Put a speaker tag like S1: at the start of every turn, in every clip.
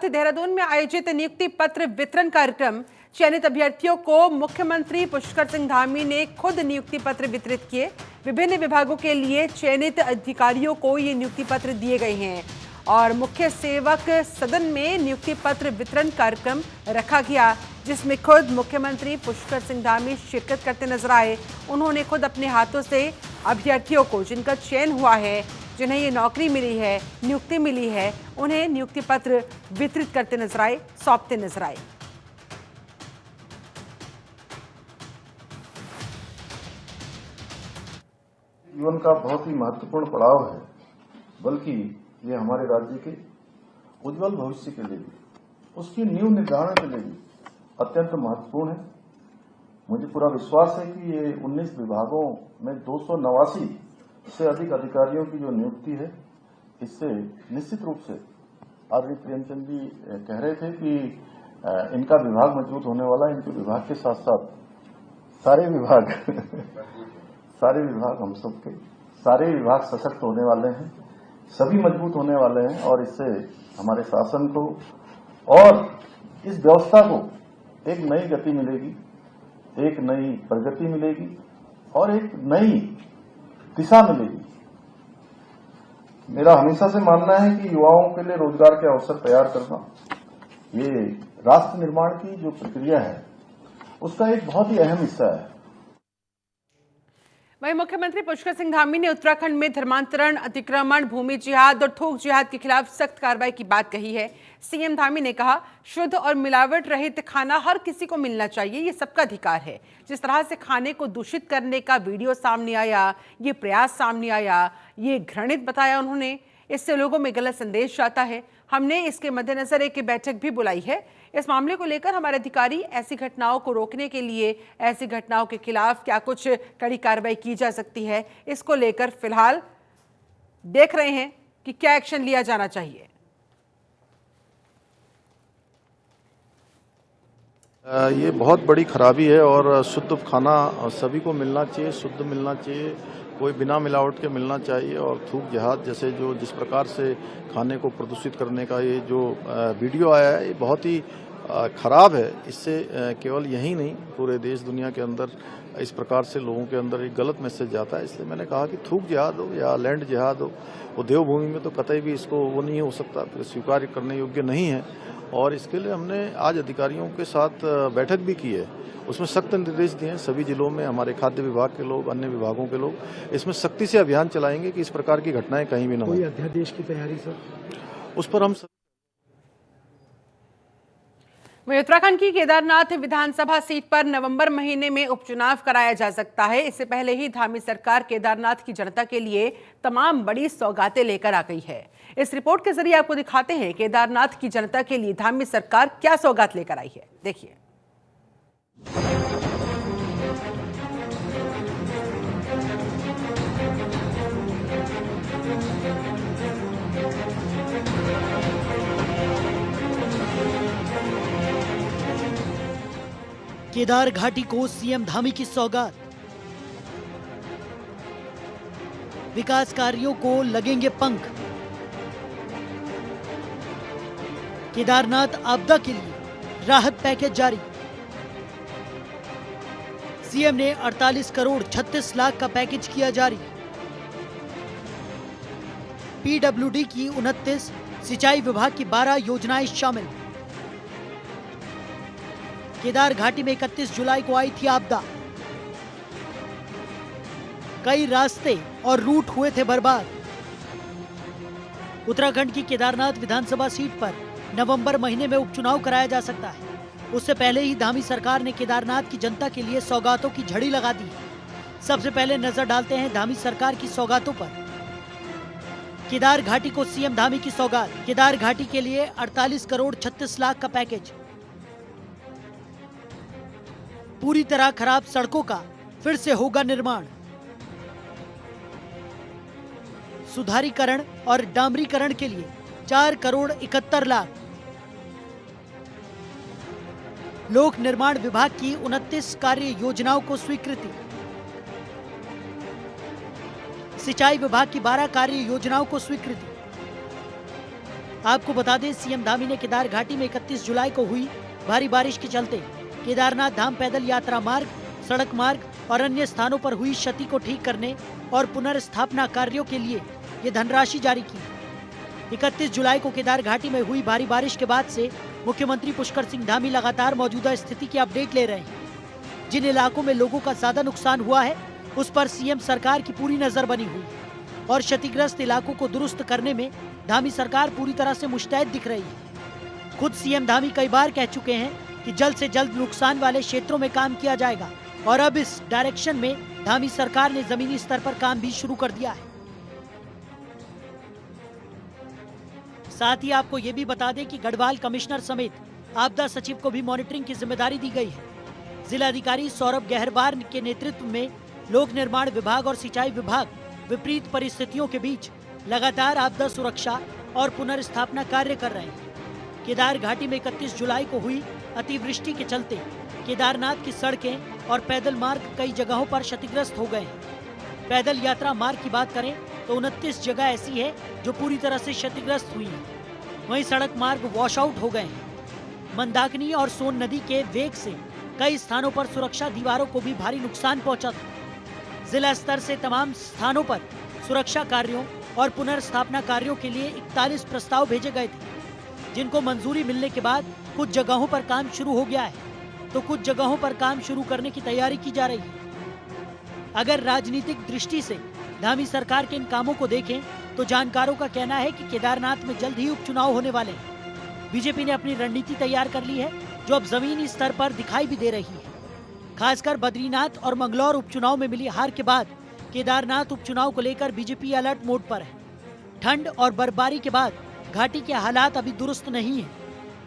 S1: देहरादून में आयोजित नियुक्ति पत्र वितरण कार्यक्रम। चयनित अभ्यर्थियों को मुख्यमंत्री पुष्कर सिंह धामी ने खुद नियुक्ति पत्र वितरित किए। विभिन्न विभागों के लिए चयनित अधिकारियों को ये नियुक्ति पत्र दिए गए हैं और मुख्य सेवक सदन में नियुक्ति पत्र वितरण कार्यक्रम रखा गया, जिसमें खुद मुख्यमंत्री पुष्कर सिंह धामी शिरकत करते नजर आए। उन्होंने खुद अपने हाथों से अभ्यर्थियों को, जिनका चयन हुआ है, जिन्हें ये नौकरी मिली है, नियुक्ति मिली है, उन्हें नियुक्ति पत्र वितरित करते नजर आए, सौंपते नजर आए।
S2: जीवन का बहुत ही महत्वपूर्ण पड़ाव है, बल्कि ये हमारे राज्य के उज्जवल भविष्य के लिए भी, उसकी नींव निर्धारण के लिए भी अत्यंत महत्वपूर्ण है। मुझे पूरा विश्वास है कि ये 19 विभागों में 289 से अधिक अधिकारियों की जो नियुक्ति है, इससे निश्चित रूप से आदरणीय प्रेमचंद जी कह रहे थे कि इनका विभाग मजबूत होने वाला है। इनके विभाग के साथ साथ सारे विभाग हम सबके सारे विभाग सशक्त होने वाले हैं, सभी मजबूत होने वाले हैं और इससे हमारे शासन को और इस व्यवस्था को एक नई गति मिलेगी, एक नई प्रगति मिलेगी और एक नई दिशा मिलेगी। मेरा हमेशा से मानना है कि युवाओं के लिए रोजगार के अवसर तैयार करना, ये राष्ट्र निर्माण की जो प्रक्रिया है, उसका एक बहुत ही अहम हिस्सा है।
S1: वहीं मुख्यमंत्री पुष्कर सिंह धामी ने उत्तराखंड में धर्मांतरण, अतिक्रमण, भूमि जिहाद और थोक जिहाद के खिलाफ सख्त कार्रवाई की बात कही है। सीएम धामी ने कहा, शुद्ध और मिलावट रहित खाना हर किसी को मिलना चाहिए, ये सबका अधिकार है। जिस तरह से खाने को दूषित करने का वीडियो सामने आया, ये प्रयास सामने आया, ये घृणित बताया उन्होंने, इससे लोगों में गलत संदेश जाता है। हमने इसके मद्देनजर एक बैठक भी बुलाई है। इस मामले को लेकर हमारे अधिकारी ऐसी घटनाओं को रोकने के लिए, ऐसी घटनाओं के खिलाफ क्या कुछ कड़ी कार्रवाई की जा सकती है, इसको लेकर फिलहाल देख रहे हैं कि क्या एक्शन लिया जाना चाहिए।
S3: ये बहुत बड़ी खराबी है और शुद्ध खाना सभी को मिलना चाहिए, शुद्ध मिलना चाहिए, कोई बिना मिलावट के मिलना चाहिए। और थूक जिहाद जैसे जो जिस प्रकार से खाने को प्रदूषित करने का ये जो वीडियो आया है, ये बहुत ही खराब है। इससे केवल यही नहीं, पूरे देश दुनिया के अंदर इस प्रकार से लोगों के अंदर एक गलत मैसेज जाता है। इसलिए मैंने कहा कि थूक जिहाद हो या लैंड जिहाद हो, वो देवभूमि में तो कतई भी इसको वो नहीं हो सकता, स्वीकार करने योग्य नहीं है। और इसके लिए हमने आज अधिकारियों के साथ बैठक भी की है, उसमें सख्त निर्देश दिए हैं। सभी जिलों में हमारे खाद्य विभाग के लोग, अन्य विभागों के लोग इसमें सख्ती से अभियान चलाएंगे कि इस प्रकार की घटनाएं कहीं भी न हो।
S4: कोई अध्यादेश की तैयारी सर?
S3: उस पर हम
S1: वहीं उत्तराखंड की केदारनाथ विधानसभा सीट पर नवंबर महीने में उपचुनाव कराया जा सकता है। इससे पहले ही धामी सरकार केदारनाथ की जनता के लिए तमाम बड़ी सौगातें लेकर आ गई है। इस रिपोर्ट के जरिए आपको दिखाते हैं केदारनाथ की जनता के लिए धामी सरकार क्या सौगात लेकर आई है। देखिए।
S5: केदार घाटी को सीएम धामी की सौगात, विकास कार्यों को लगेंगे पंख। केदारनाथ आपदा के लिए राहत पैकेज जारी। सीएम ने 48 करोड़ 36 लाख का पैकेज किया जारी। पीडब्ल्यूडी की 29, सिंचाई विभाग की 12 योजनाएं शामिल। केदार घाटी में 31 जुलाई को आई थी आपदा। कई रास्ते और रूट हुए थे बर्बाद। उत्तराखंड की केदारनाथ विधानसभा सीट पर नवंबर महीने में उपचुनाव कराया जा सकता है। उससे पहले ही धामी सरकार ने केदारनाथ की जनता के लिए सौगातों की झड़ी लगा दी। सबसे पहले नजर डालते हैं धामी सरकार की सौगातों पर। केदार घाटी को सीएम धामी की सौगात। केदार घाटी के लिए 48 करोड़ 36 लाख का पैकेज। पूरी तरह खराब सड़कों का फिर से होगा निर्माण। सुधारीकरण और डामरीकरण के लिए 4 करोड़ 71 लाख। लोक निर्माण विभाग की 29 कार्य योजनाओं को स्वीकृति। सिंचाई विभाग की 12 कार्य योजनाओं को स्वीकृति। आपको बता दें, सीएम धामी ने केदार घाटी में 31 जुलाई को हुई भारी बारिश के चलते केदारनाथ धाम पैदल यात्रा मार्ग, सड़क मार्ग और अन्य स्थानों पर हुई क्षति को ठीक करने और पुनर्स्थापना कार्यों के लिए ये धनराशि जारी की। 31 जुलाई को केदार घाटी में हुई भारी बारिश के बाद से मुख्यमंत्री पुष्कर सिंह धामी लगातार मौजूदा स्थिति की अपडेट ले रहे हैं। जिन इलाकों में लोगों का ज्यादा नुकसान हुआ है उस पर सीएम सरकार की पूरी नजर बनी हुई और क्षतिग्रस्त इलाकों को दुरुस्त करने में धामी सरकार पूरी तरह से मुस्तैद दिख रही है। खुद सीएम धामी कई बार कह चुके हैं कि जल्द से जल्द नुकसान वाले क्षेत्रों में काम किया जाएगा और अब इस डायरेक्शन में धामी सरकार ने जमीनी स्तर पर काम भी शुरू कर दिया है। साथ ही आपको ये भी बता दें कि गढ़वाल कमिश्नर समेत आपदा सचिव को भी मॉनिटरिंग की जिम्मेदारी दी गई है। जिलाधिकारी सौरभ गहरवार के नेतृत्व में लोक निर्माण विभाग और सिंचाई विभाग विपरीत परिस्थितियों के बीच लगातार आपदा सुरक्षा और पुनर्स्थापना कार्य कर रहे हैं। केदार घाटी में 31 जुलाई को हुई अतिवृष्टि के चलते केदारनाथ की सड़कें और पैदल मार्ग कई जगहों पर क्षतिग्रस्त हो गए हैं। पैदल यात्रा मार्ग की बात करें तो 29 जगह ऐसी है जो पूरी तरह से क्षतिग्रस्त हुई हैं। वहीं सड़क मार्ग वॉश आउट हो गए हैं। मंदाकिनी और सोन नदी के वेग से कई स्थानों पर सुरक्षा दीवारों को भी भारी नुकसान पहुंचा था। जिला स्तर से तमाम स्थानों पर सुरक्षा कार्यों और पुनर्स्थापना कार्यों के लिए 41 प्रस्ताव भेजे गए थे, जिनको मंजूरी मिलने के बाद कुछ जगहों पर काम शुरू हो गया है तो कुछ जगहों पर काम शुरू करने की तैयारी की जा रही है। अगर राजनीतिक दृष्टि से धामी सरकार के इन कामों को देखें तो जानकारों का कहना है कि केदारनाथ में जल्द ही उपचुनाव होने वाले हैं। बीजेपी ने अपनी रणनीति तैयार कर ली है जो अब जमीनी स्तर पर दिखाई भी दे रही है। खासकर बद्रीनाथ और मंगलौर उपचुनाव में मिली हार के बाद केदारनाथ उपचुनाव को लेकर बीजेपी अलर्ट मोड पर है। ठंड और बर्फबारी के बाद घाटी के हालात अभी दुरुस्त नहीं है।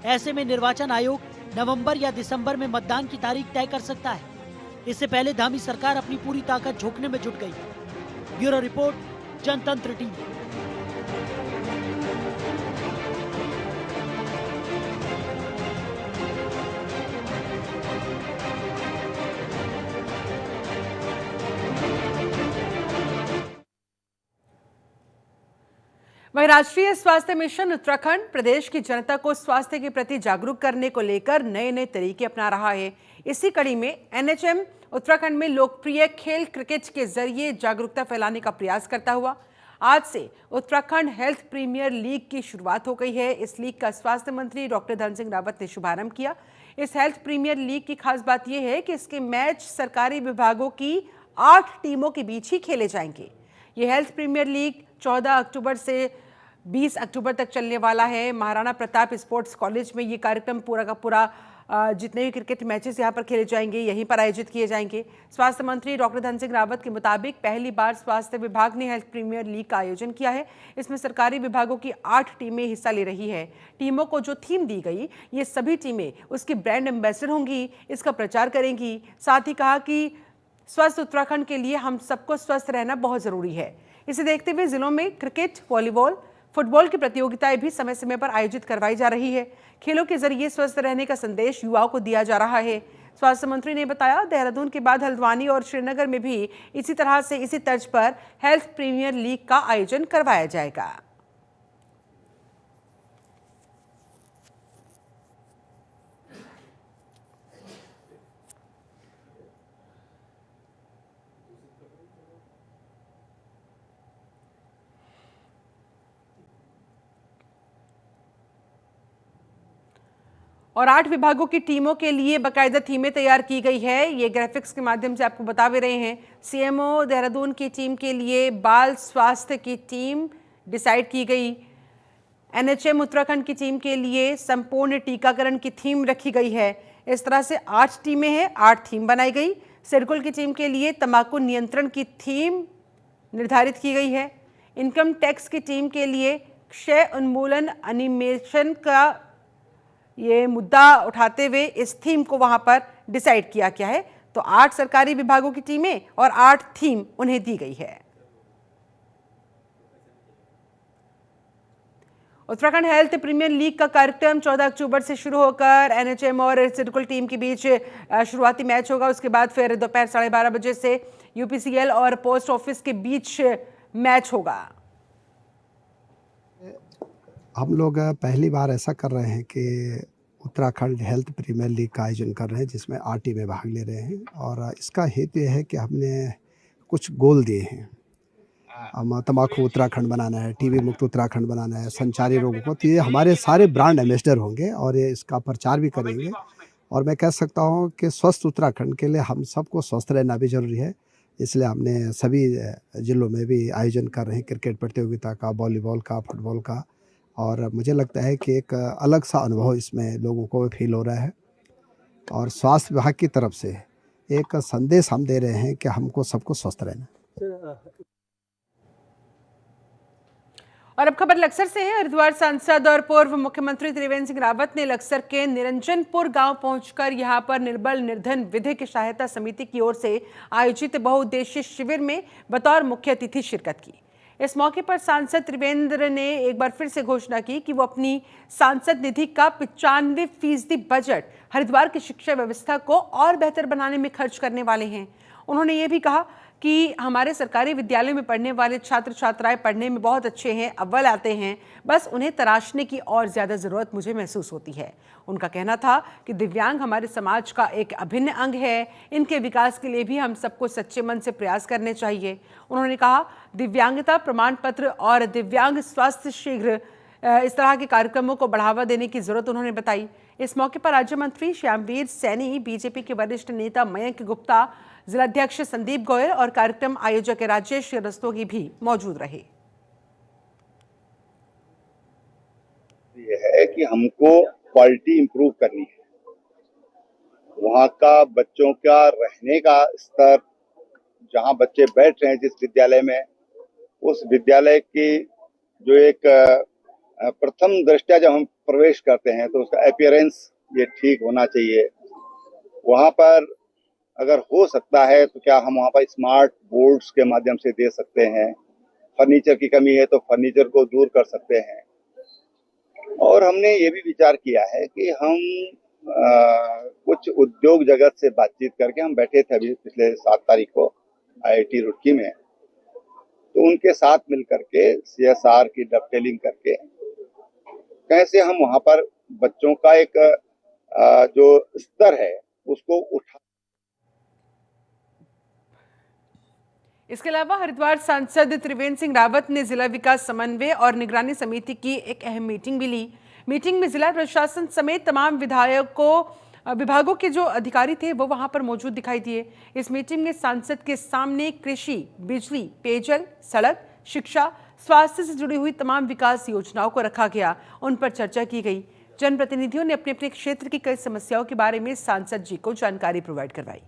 S5: ऐसे में निर्वाचन आयोग नवंबर या दिसंबर में मतदान की तारीख तय कर सकता है। इससे पहले धामी सरकार अपनी पूरी ताकत झोंकने में जुट गई है। ब्यूरो रिपोर्ट, जनतंत्र टीवी।
S1: वहीं राष्ट्रीय स्वास्थ्य मिशन उत्तराखंड प्रदेश की जनता को स्वास्थ्य के प्रति जागरूक करने को लेकर नए नए तरीके अपना रहा है। इसी कड़ी में एनएचएम उत्तराखंड में लोकप्रिय खेल क्रिकेट के जरिए जागरूकता फैलाने का प्रयास करता हुआ आज से उत्तराखंड हेल्थ प्रीमियर लीग की शुरुआत हो गई है। इस लीग का स्वास्थ्य मंत्री डॉक्टर धन सिंह रावत ने शुभारंभ किया। इस हेल्थ प्रीमियर लीग की खास बात यह है कि इसके मैच सरकारी विभागों की 8 टीमों के बीच ही खेले जाएंगे। ये हेल्थ प्रीमियर लीग 14 अक्टूबर से 20 अक्टूबर तक चलने वाला है। महाराणा प्रताप स्पोर्ट्स कॉलेज में ये कार्यक्रम पूरा का पूरा जितने भी क्रिकेट मैचेस यहाँ पर खेले जाएंगे यहीं पर आयोजित किए जाएंगे। स्वास्थ्य मंत्री डॉक्टर धन सिंह रावत के मुताबिक पहली बार स्वास्थ्य विभाग ने हेल्थ प्रीमियर लीग का आयोजन किया है। इसमें सरकारी विभागों की 8 टीमें हिस्सा ले रही है। टीमों को जो थीम दी गई, ये सभी टीमें उसकी ब्रांड एम्बेसडर होंगी, इसका प्रचार करेंगी। साथ ही कहा कि स्वस्थ उत्तराखंड के लिए हम सबको स्वस्थ रहना बहुत जरूरी है। इसे देखते हुए जिलों में क्रिकेट, वॉलीबॉल, फुटबॉल की प्रतियोगिताएं भी समय समय पर आयोजित करवाई जा रही है। खेलों के जरिए स्वस्थ रहने का संदेश युवाओं को दिया जा रहा है। स्वास्थ्य मंत्री ने बताया, देहरादून के बाद हल्द्वानी और श्रीनगर में भी इसी तरह से इसी तर्ज पर हेल्थ प्रीमियर लीग का आयोजन करवाया जाएगा। और 8 विभागों की टीमों के लिए बाकायदा थीमें तैयार की गई है। ये ग्राफिक्स के माध्यम से आपको बता भी रहे हैं। सीएमओ देहरादून की टीम के लिए बाल स्वास्थ्य की टीम डिसाइड की गई। एनएचएम उत्तराखंड की टीम के लिए संपूर्ण टीकाकरण की थीम रखी गई है। इस तरह से 8 टीमें हैं, 8 थीम बनाई गई। सिरकुल की टीम के लिए तंबाकू नियंत्रण की थीम निर्धारित की गई है। इनकम टैक्स की टीम के लिए क्षय उन्मूलन एनिमेशन का ये मुद्दा उठाते हुए इस थीम को वहां पर डिसाइड किया गया है। तो 8 सरकारी विभागों की टीमें और 8 थीम उन्हें दी गई है। उत्तराखंड हेल्थ प्रीमियर लीग का कार्यक्रम 14 अक्टूबर से शुरू होकर एनएचएम और सिरकुल टीम के बीच शुरुआती मैच होगा। उसके बाद फिर दोपहर 12:30 बजे से यूपीसीएल और पोस्ट ऑफिस के बीच मैच होगा।
S4: हम लोग पहली बार ऐसा कर रहे हैं कि उत्तराखंड हेल्थ प्रीमियर लीग का आयोजन कर रहे हैं, जिसमें 8 टीमें भाग ले रहे हैं। और इसका हेतु ये है कि हमने कुछ गोल दिए हैं। हम तम्बाकू उत्तराखंड बनाना है, टीबी मुक्त उत्तराखंड बनाना है, संचारी रोगों को, तो ये हमारे सारे ब्रांड एम्बेसडर होंगे और ये इसका प्रचार भी करेंगे। और मैं कह सकता हूँ कि स्वस्थ उत्तराखंड के लिए हम सबको स्वस्थ रहना भी जरूरी है, इसलिए हमने सभी जिलों में भी आयोजन कर रहे हैं, क्रिकेट प्रतियोगिता का, वॉलीबॉल का, फुटबॉल का। और मुझे लगता है कि एक अलग सा अनुभव इसमें लोगों को फील हो रहा है। और स्वास्थ्य विभाग की तरफ से एक संदेश हम दे रहे हैं कि हमको सबको स्वस्थ रहना।
S1: और अब खबर लक्सर से है। हरिद्वार सांसद और पूर्व मुख्यमंत्री त्रिवेंद्र सिंह रावत ने लक्सर के निरंजनपुर गांव पहुंचकर यहां पर निर्बल निर्धन विधिक सहायता समिति की ओर से आयोजित बहुउद्देशीय शिविर में बतौर मुख्य अतिथि शिरकत की। इस मौके पर सांसद त्रिवेंद्र ने एक बार फिर से घोषणा की कि वो अपनी सांसद निधि का 95% बजट हरिद्वार की शिक्षा व्यवस्था को और बेहतर बनाने में खर्च करने वाले हैं। उन्होंने ये भी कहा कि हमारे सरकारी विद्यालयों में पढ़ने वाले छात्र छात्राएं पढ़ने में बहुत अच्छे हैं, अव्वल आते हैं, बस उन्हें तराशने की और ज़्यादा ज़रूरत मुझे महसूस होती है। उनका कहना था कि दिव्यांग हमारे समाज का एक अभिन्न अंग है, इनके विकास के लिए भी हम सबको सच्चे मन से प्रयास करने चाहिए। उन्होंने कहा दिव्यांगता प्रमाण पत्र और दिव्यांग स्वास्थ्य शीघ्र इस तरह के कार्यक्रमों को बढ़ावा देने की जरूरत उन्होंने बताई। इस मौके पर राज्य मंत्री श्यामवीर सैनी, बीजेपी के वरिष्ठ नेता मयंक गुप्ता, जिलाध्यक्ष संदीप गोयल और कार्यक्रम आयोजक राजेश रस्तोगी भी मौजूद रहे।
S6: यह है कि हमको क्वालिटी इंप्रूव करनी है, वहाँ का बच्चों का रहने का स्तर, जहाँ बच्चे बैठ रहे हैं जिस विद्यालय में, उस विद्यालय की जो एक प्रथम दृष्टया जब हम प्रवेश करते हैं तो उसका अपीयरेंस ये ठीक होना चाहिए। वहाँ पर अगर हो सकता है तो क्या हम वहाँ पर स्मार्ट बोर्ड्स के माध्यम से दे सकते हैं, फर्नीचर की कमी है तो फर्नीचर को दूर कर सकते हैं। और हमने ये भी विचार किया है कि हम कुछ उद्योग जगत से बातचीत करके, हम बैठे थे अभी पिछले 7 तारीख को IIT रुड़की में, तो उनके साथ मिलकर के CSR की डबटेलिंग करके कैसे हम वहाँ पर बच्चों का एक जो स्तर है उसको उठा।
S1: इसके अलावा हरिद्वार सांसद त्रिवेंद्र सिंह रावत ने जिला विकास समन्वय और निगरानी समिति की एक अहम मीटिंग भी ली। मीटिंग में जिला प्रशासन समेत तमाम विभागों के जो अधिकारी थे वो वहां पर मौजूद दिखाई दिए। इस मीटिंग में सांसद के सामने कृषि, बिजली, पेयजल, सड़क, शिक्षा, स्वास्थ्य से जुड़ी हुई तमाम विकास योजनाओं को रखा गया, उन पर चर्चा की गई। जनप्रतिनिधियों ने अपने अपने क्षेत्र की कई समस्याओं के बारे में सांसद जी को जानकारी प्रोवाइड करवाई।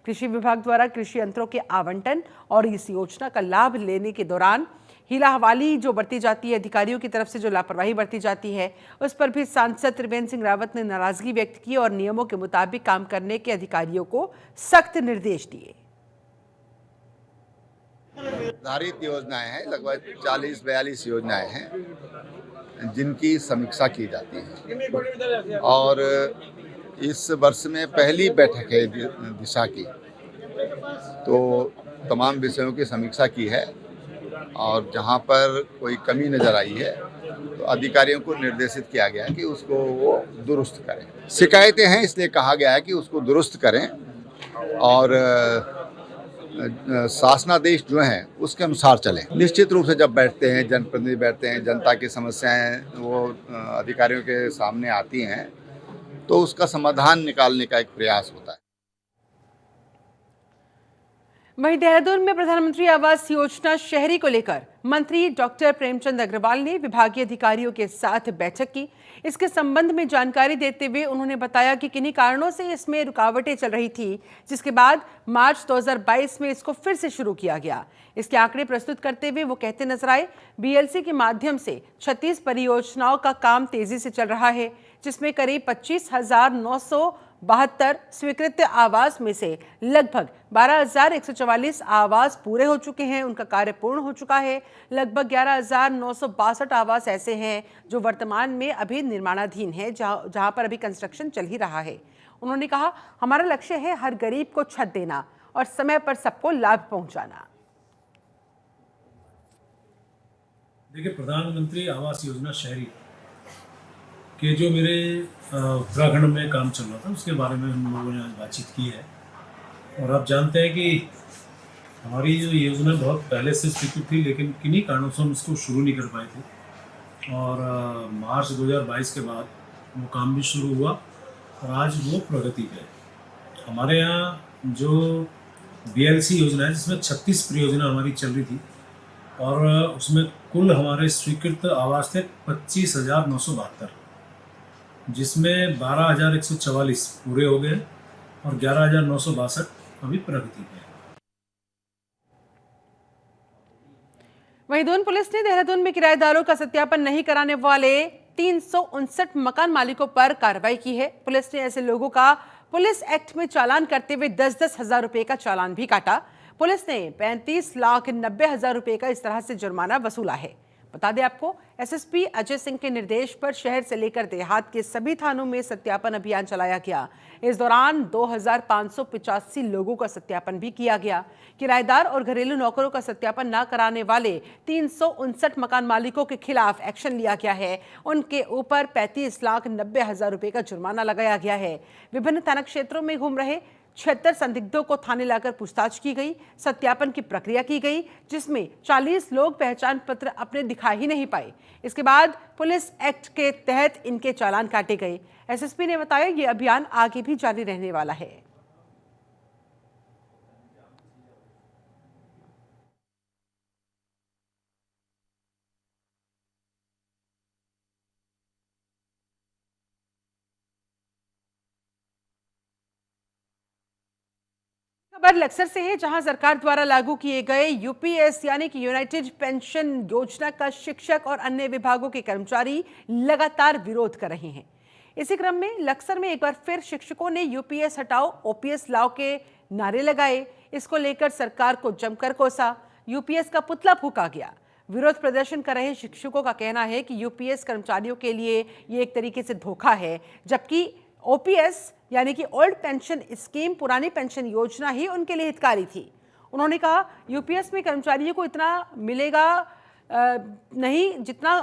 S1: कृषि विभाग द्वारा कृषि यंत्रों के आवंटन और इस योजना का लाभ लेने के दौरान हीला हवाली जो बरती जाती है, अधिकारियों की तरफ से जो लापरवाही बरती जाती है, उस पर भी सांसद त्रिवेंद्र सिंह रावत ने नाराजगी व्यक्त की और नियमों के मुताबिक काम करने के अधिकारियों को सख्त निर्देश दिए।
S7: निर्धारित योजनाएं हैं, लगभग 40-42 योजनाएं हैं जिनकी समीक्षा की जाती है और इस वर्ष में पहली बैठक है दिशा की, तो तमाम विषयों की समीक्षा की है और जहां पर कोई कमी नज़र आई है तो अधिकारियों को निर्देशित किया गया है कि उसको वो दुरुस्त करें। शिकायतें हैं इसलिए कहा गया है कि उसको दुरुस्त करें और शासनादेश जो हैं उसके अनुसार चलें। निश्चित रूप से जब बैठते हैं जनप्रतिनिधि, बैठते हैं, जनता की समस्याएं वो अधिकारियों के सामने आती हैं तो उसका समाधान निकालने का एक प्रयास होता है।
S1: वहीं देहरादून में प्रधानमंत्री आवास योजना शहरी को लेकर मंत्री डॉक्टर प्रेमचंद अग्रवाल ने विभागीय अधिकारियों के साथ बैठक की। इसके संबंध में जानकारी देते हुए उन्होंने बताया कि किन्हीं कारणों से इसमें रुकावटें चल रही थी, जिसके बाद मार्च 2022 में इसको फिर से शुरू किया गया। इसके आंकड़े प्रस्तुत करते हुए वो कहते नजर आए, BLC के माध्यम से 36 परियोजनाओं का काम तेजी से चल रहा है, जिसमें करीब 25,972 स्वीकृत आवास में से लगभग 12,144 आवास पूरे हो चुके हैं, उनका कार्य पूर्ण हो चुका है। लगभग 11,962 आवास ऐसे हैं जो वर्तमान में अभी निर्माणाधीन है, जहां पर अभी कंस्ट्रक्शन चल ही रहा है। उन्होंने कहा, हमारा लक्ष्य है हर गरीब को छत देना और समय पर सबको लाभ पहुंचाना।
S8: देखिए, प्रधानमंत्री आवास योजना शहरी कि जो मेरे उत्तराखंड में काम चल रहा था उसके बारे में हम लोगों ने आज बातचीत की है। और आप जानते हैं कि हमारी जो योजना बहुत पहले से स्वीकृत थी, लेकिन किन्हीं कारणों से हम इसको शुरू नहीं कर पाए थे। और मार्च 2022 के बाद वो काम भी शुरू हुआ और आज वो प्रगति पे है। हमारे यहाँ जो BLC योजना है, जिसमें 36 परियोजना हमारी चल रही थी और उसमें कुल हमारे स्वीकृत आवास थे 25,972, जिसमें 12,144 पूरे हो गए और 11,962 अभी प्रगति पे है।
S1: वहीं दून पुलिस ने देहरादून में किराएदारों का सत्यापन नहीं कराने वाले 359 मकान मालिकों पर कार्रवाई की है। पुलिस ने ऐसे लोगों का पुलिस एक्ट में चालान करते हुए 10-10 हजार रुपए का चालान भी काटा। पुलिस ने 35,90,000 रुपए का इस तरह से जुर्माना वसूला है। बता दें आपको, SSP अजय सिंह के निर्देश पर शहर से लेकर देहात के सभी थानों में सत्यापन अभियान चलाया गया। इस दौरान 2,585 लोगों का सत्यापन भी किया गया। किराएदार और घरेलू नौकरों का सत्यापन न कराने वाले 359 मकान मालिकों के खिलाफ एक्शन लिया गया है। उनके ऊपर 35,90,000 रुपए का जुर्माना लगाया गया है। विभिन्न थाना क्षेत्रों में घूम रहे 76 संदिग्धों को थाने लाकर पूछताछ की गई। सत्यापन की प्रक्रिया की गई, जिसमें 40 लोग पहचान पत्र अपने दिखा ही नहीं पाए। इसके बाद पुलिस एक्ट के तहत इनके चालान काटे गए। SSP ने बताया ये अभियान आगे भी जारी रहने वाला है। खबर लक्सर से है, जहां सरकार द्वारा लागू किए गए UPS यानी कि यूनाइटेड पेंशन योजना का शिक्षक और अन्य विभागों के कर्मचारी लगातार विरोध कर रहे हैं। इसी क्रम में लक्सर में एक बार फिर शिक्षकों ने UPS हटाओ OPS लाओ के नारे लगाए। इसको लेकर सरकार को जमकर कोसा। UPS का पुतला फूंका गया। विरोध प्रदर्शन कर रहे शिक्षकों का कहना है कि UPS कर्मचारियों के लिए ये एक तरीके से धोखा है, जबकि OPS यानी कि ओल्ड पेंशन स्कीम, पुरानी पेंशन योजना ही उनके लिए हितकारी थी। उन्होंने कहा UPS में कर्मचारियों को इतना मिलेगा नहीं जितना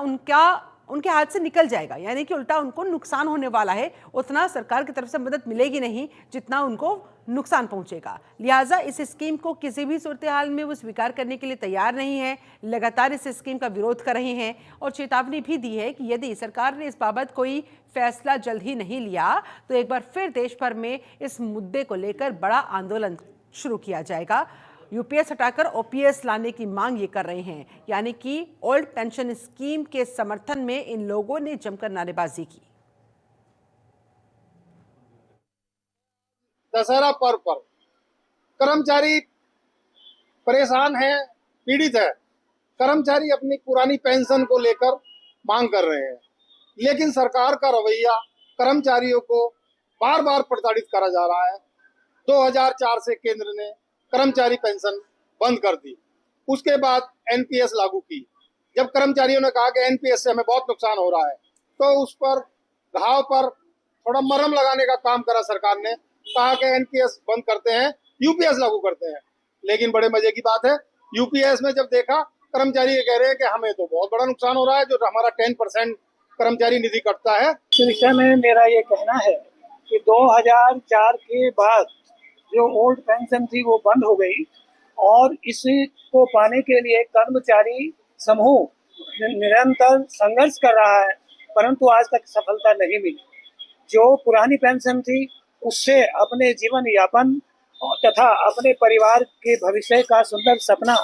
S1: उनके हाथ से निकल जाएगा, यानी कि उल्टा उनको नुकसान होने वाला है। उतना सरकार की तरफ से मदद मिलेगी नहीं जितना उनको नुकसान पहुंचेगा। लिहाजा इस स्कीम को किसी भी सूरत हाल में वो स्वीकार करने के लिए तैयार नहीं है। लगातार इस स्कीम का विरोध कर रहे हैं और चेतावनी भी दी है कि यदि सरकार ने इस बाबत कोई फैसला जल्द ही नहीं लिया तो एक बार फिर देश भर में इस मुद्दे को लेकर बड़ा आंदोलन शुरू किया जाएगा। UPS हटाकर OPS लाने की मांग ये कर रहे हैं, यानी कि ओल्ड पेंशन स्कीम के समर्थन में इन लोगों ने जमकर नारेबाजी की।
S9: दशहरा पर्व पर कर्मचारी परेशान है, पीड़ित है। कर्मचारी अपनी पुरानी पेंशन को लेकर मांग कर रहे हैं, लेकिन सरकार का रवैया कर्मचारियों को बार बार प्रताड़ित करा जा रहा है। 2004 से केंद्र ने कर्मचारी पेंशन बंद कर दी, उसके बाद NPS लागू की। जब कर्मचारियों ने कहा कि NPS से हमें बहुत नुकसान हो रहा है, तो उस पर घाव पर थोड़ा मरहम लगाने का काम करा सरकार ने। कहा कि NPS बंद करते हैं, UPS लागू करते हैं। लेकिन बड़े मजे की बात है, UPS में जब देखा, कर्मचारी ये कह रहे हैं कि हमें तो बहुत बड़ा नुकसान हो रहा है, जो हमारा 10% कर्मचारी निधि कटता है।
S10: इस विषय में मेरा ये कहना है कि 2004 के बाद जो ओल्ड पेंशन थी वो बंद हो गई और इसको पाने के लिए कर्मचारी समूह निरंतर संघर्ष कर रहा है, परंतु आज तक सफलता नहीं मिली। जो पुरानी पेंशन थी उससे अपने जीवन यापन तथा अपने परिवार के भविष्य का सुंदर सपना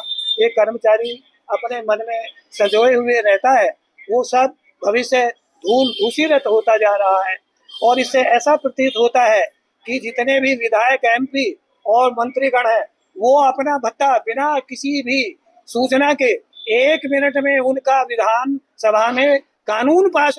S10: एक कर्मचारी अपने मन में संजोए हुए रहता है, वो सब भविष्य दूषित होता जा रहा है। और इससे ऐसा प्रतीत होता है कि जितने भी विधायक MP और मंत्रीगण हैं वो अपना भत्ता बिना किसी भी सूचना के 1 मिनट में उनका विधान सभा में कानून पास।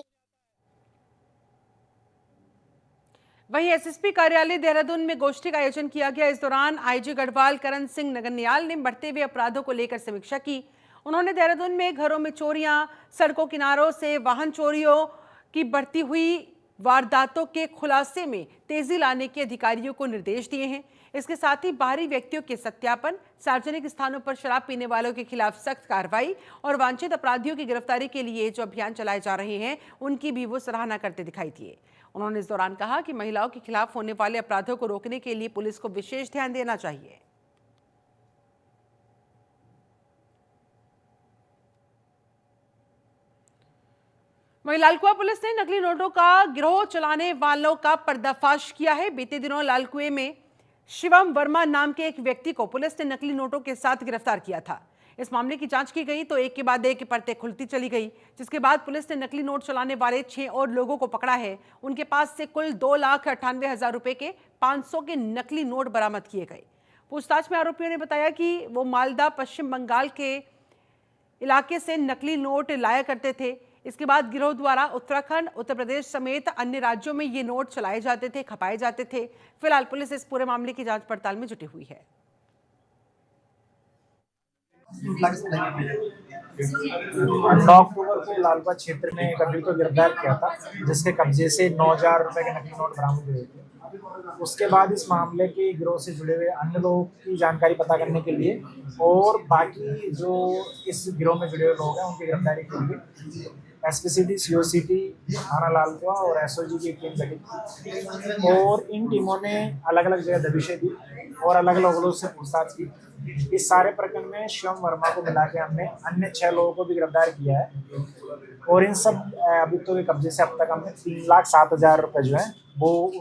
S1: वहीं SSP कार्यालय देहरादून में गोष्ठी का आयोजन किया गया। इस दौरान IG गढ़वाल करण सिंह नगरनियाल ने बढ़ते हुए अपराधों को लेकर समीक्षा की। उन्होंने देहरादून में घरों में चोरियां, सड़कों किनारों से वाहन चोरियों की बढ़ती हुई वारदातों के खुलासे में तेजी लाने के अधिकारियों को निर्देश दिए हैं। इसके साथ ही बाहरी व्यक्तियों के सत्यापन, सार्वजनिक स्थानों पर शराब पीने वालों के खिलाफ सख्त कार्रवाई और वांछित अपराधियों की गिरफ्तारी के लिए जो अभियान चलाए जा रहे हैं उनकी भी वो सराहना करते दिखाई दिए। उन्होंने इस दौरान कहा कि महिलाओं के खिलाफ होने वाले अपराधों को रोकने के लिए पुलिस को विशेष ध्यान देना चाहिए। वहीं लालकुआ पुलिस ने नकली नोटों का गिरोह चलाने वालों का पर्दाफाश किया है। बीते दिनों लालकुए में शिवम वर्मा नाम के एक व्यक्ति को पुलिस ने नकली नोटों के साथ गिरफ्तार किया था। इस मामले की जांच की गई तो एक के बाद एक परतें खुलती चली गई, जिसके बाद पुलिस ने नकली नोट चलाने वाले 6 और लोगों को पकड़ा है। उनके पास से कुल 2,98,000 रुपए के 500 के नकली नोट बरामद किए गए। पूछताछ में आरोपियों ने बताया कि वो मालदा पश्चिम बंगाल के इलाके से नकली नोट लाया करते थे। इसके बाद गिरोह द्वारा उत्तराखंड, उत्तर प्रदेश समेत अन्य राज्यों में ये नोट चलाए जाते थे, खपाए जाते थे। फिलहाल पुलिस इस पूरे मामले की जांच पड़ताल में जुटी हुई है।
S11: 9 अक्टूबर को लालकुआ क्षेत्र में एक अभियुक्त को गिरफ्तार किया था, जिसके कब्जे से 9,000 रुपए के नकली नोट बरामद हुए थे। उसके बाद इस मामले के गिरोह से जुड़े हुए अन्य लोगों की जानकारी पता करने के लिए और बाकी जो इस गिरोह में जुड़े हुए लोग हैं उनकी गिरफ्तारी के लिए एसपीसीटी, सीओसीटी, थाना लालकुआ और एसओजी की टीम गठित की और इन टीमों ने अलग अलग जगह दबिशें दी और अलग अलग लोगों से पूछताछ की। इस सारे प्रकरण में शिवम वर्मा को मिला के हमने अन्य 6 लोगों को भी गिरफ्तार किया है और इन सब अभियुक्तों के कब्जे से अब तक हमने 3,07,000 रुपए जो है वो।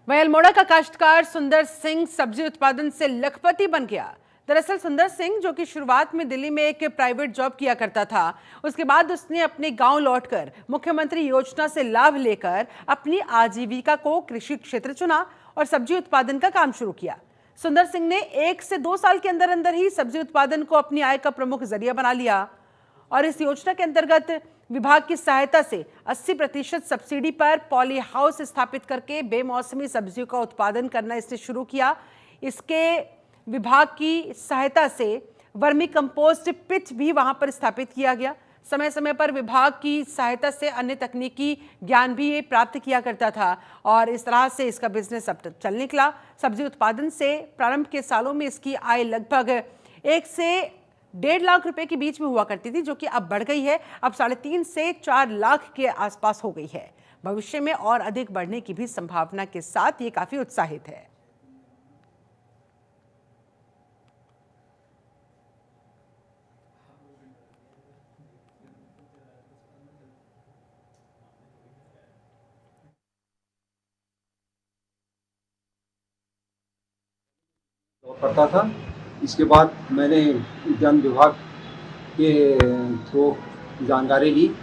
S1: वहीं अल्मोड़ा का काश्तकार सुंदर सिंह सब्जी उत्पादन से लखपति बन गया। दरअसल सुंदर सिंह, जो कि शुरुआत में दिल्ली में एक प्राइवेट जॉब किया करता था, उसके बाद उसने अपने गांव लौटकर मुख्यमंत्री योजना से लाभ लेकर अपनी आजीविका को कृषि क्षेत्र चुना और सब्जी उत्पादन का काम शुरू किया। सुंदर सिंह ने 1 से 2 साल के अंदर अंदर ही सब्जी उत्पादन को अपनी आय का प्रमुख जरिया बना लिया और इस योजना के अंतर्गत विभाग की सहायता से 80% सब्सिडी पर पॉली हाउस स्थापित करके बेमौसमी सब्जियों का उत्पादन करना इसने शुरू किया। इसके विभाग की सहायता से वर्मी कंपोस्ट पिट भी वहां पर स्थापित किया गया। समय समय पर विभाग की सहायता से अन्य तकनीकी ज्ञान भी ये प्राप्त किया करता था और इस तरह से इसका बिजनेस अब तक चल निकला। सब्जी उत्पादन से प्रारंभ के सालों में इसकी आय लगभग 1 से 1.5 लाख रुपए के बीच में हुआ करती थी, जो कि अब बढ़ गई है। अब 3.5 से 4 लाख के आसपास हो गई है। भविष्य में और अधिक बढ़ने की भी संभावना के साथ ये काफी उत्साहित है।
S12: करता था। इसके बाद मैंने उद्यान विभाग के थ्रू जानकारी ली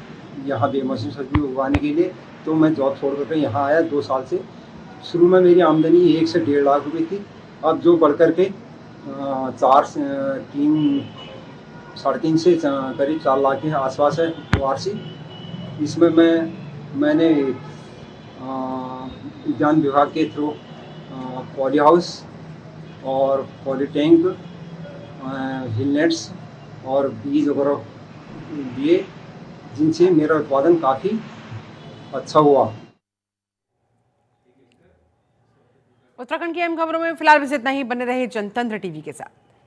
S12: यहाँ बेमौसमी सब्जी उगाने के लिए, तो मैं जॉब छोड़ करके यहाँ आया 2 साल से। शुरू में मेरी आमदनी 1 से 1.5 लाख रुपए थी, अब जो बढ़ कर के 3.5 से करीब 4 लाख के आसपास है वार्षिक। इसमें मैंने उद्यान विभाग के थ्रू पॉली हाउस और पॉली टैंक, हिलनेट्स और बीज वगैरह दिए, जिनसे मेरा उत्पादन काफ़ी अच्छा हुआ।
S1: उत्तराखंड की अहम खबरों में फिलहाल बस इतना ही। बने रहे जनतंत्र टीवी के साथ।